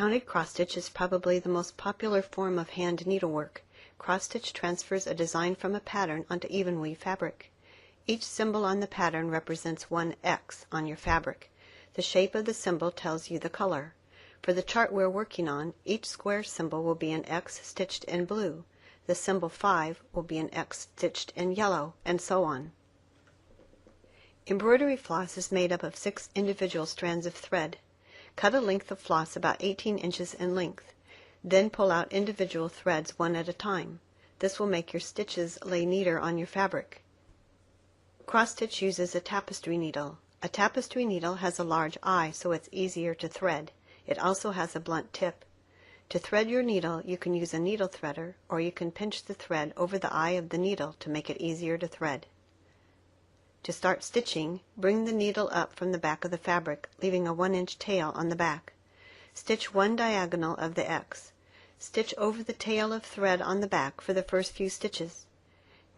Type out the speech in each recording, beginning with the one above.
Counted cross-stitch is probably the most popular form of hand needlework. Cross-stitch transfers a design from a pattern onto even weave fabric. Each symbol on the pattern represents one X on your fabric. The shape of the symbol tells you the color. For the chart we're working on, each square symbol will be an X stitched in blue. The symbol 5 will be an X stitched in yellow, and so on. Embroidery floss is made up of 6 individual strands of thread. Cut a length of floss about 18 inches in length. Then pull out individual threads one at a time. This will make your stitches lay neater on your fabric. Cross-stitch uses a tapestry needle. A tapestry needle has a large eye, so it's easier to thread. It also has a blunt tip. To thread your needle, you can use a needle threader, or you can pinch the thread over the eye of the needle to make it easier to thread. To start stitching, bring the needle up from the back of the fabric, leaving a 1-inch tail on the back. Stitch one diagonal of the X. Stitch over the tail of thread on the back for the first few stitches.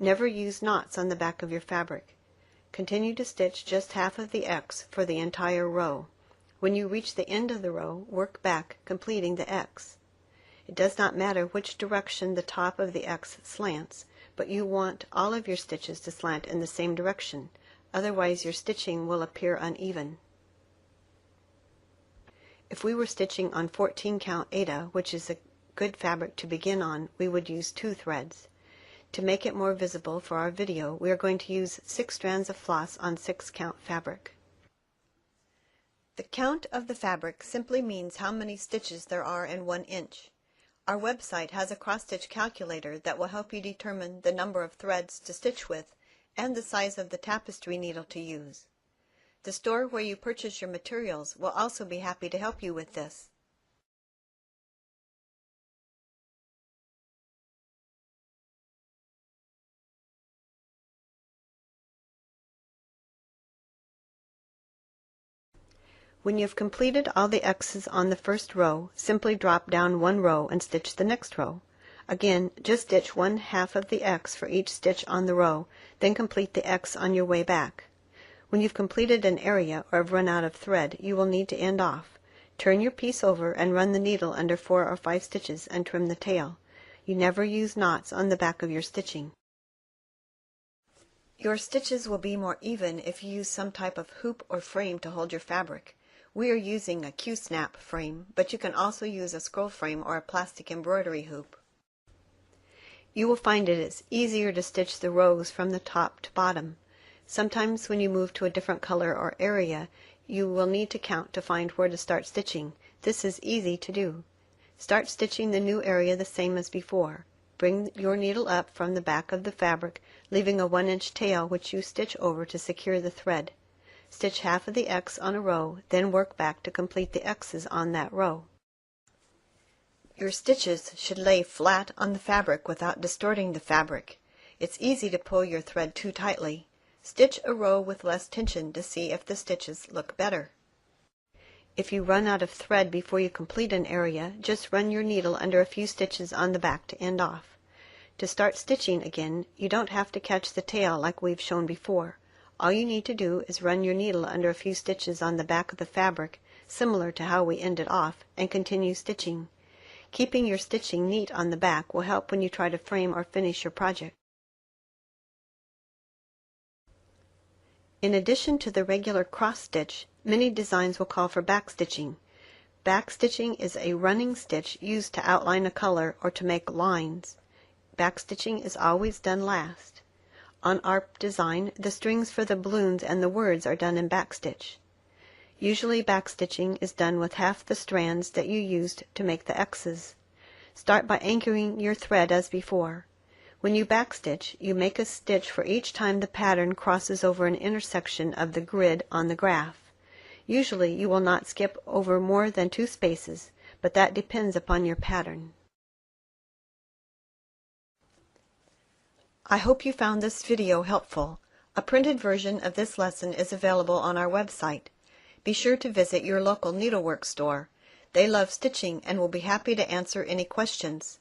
Never use knots on the back of your fabric. Continue to stitch just half of the X for the entire row. When you reach the end of the row, work back, completing the X. It does not matter which direction the top of the X slants, but you want all of your stitches to slant in the same direction, otherwise your stitching will appear uneven. If we were stitching on 14 count Aida, which is a good fabric to begin on, we would use 2 threads. To make it more visible for our video, we are going to use 6 strands of floss on 6 count fabric. The count of the fabric simply means how many stitches there are in 1 inch. Our website has a cross-stitch calculator that will help you determine the number of threads to stitch with and the size of the tapestry needle to use. The store where you purchase your materials will also be happy to help you with this. When you've completed all the X's on the first row, simply drop down 1 row and stitch the next row. Again, just stitch 1/2 of the X for each stitch on the row, then complete the X on your way back. When you've completed an area or have run out of thread, you will need to end off. Turn your piece over and run the needle under 4 or 5 stitches and trim the tail. You never use knots on the back of your stitching. Your stitches will be more even if you use some type of hoop or frame to hold your fabric. We are using a Q-snap frame, but you can also use a scroll frame or a plastic embroidery hoop. You will find it is easier to stitch the rows from the top to bottom. Sometimes when you move to a different color or area, you will need to count to find where to start stitching. This is easy to do. Start stitching the new area the same as before. Bring your needle up from the back of the fabric, leaving a 1-inch tail which you stitch over to secure the thread. Stitch half of the X on a row, then work back to complete the X's on that row. Your stitches should lay flat on the fabric without distorting the fabric. It's easy to pull your thread too tightly. Stitch a row with less tension to see if the stitches look better. If you run out of thread before you complete an area, just run your needle under a few stitches on the back to end off. To start stitching again, you don't have to catch the tail like we've shown before. All you need to do is run your needle under a few stitches on the back of the fabric, similar to how we ended off, and continue stitching. Keeping your stitching neat on the back will help when you try to frame or finish your project. In addition to the regular cross stitch, many designs will call for backstitching. Backstitching is a running stitch used to outline a color or to make lines. Backstitching is always done last. On our design, the strings for the balloons and the words are done in backstitch. Usually backstitching is done with half the strands that you used to make the X's. Start by anchoring your thread as before. When you backstitch, you make a stitch for each time the pattern crosses over an intersection of the grid on the graph. Usually you will not skip over more than 2 spaces, but that depends upon your pattern. I hope you found this video helpful. A printed version of this lesson is available on our website. Be sure to visit your local needlework store. They love stitching and will be happy to answer any questions.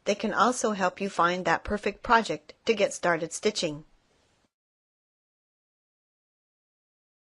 They can also help you find that perfect project to get started stitching.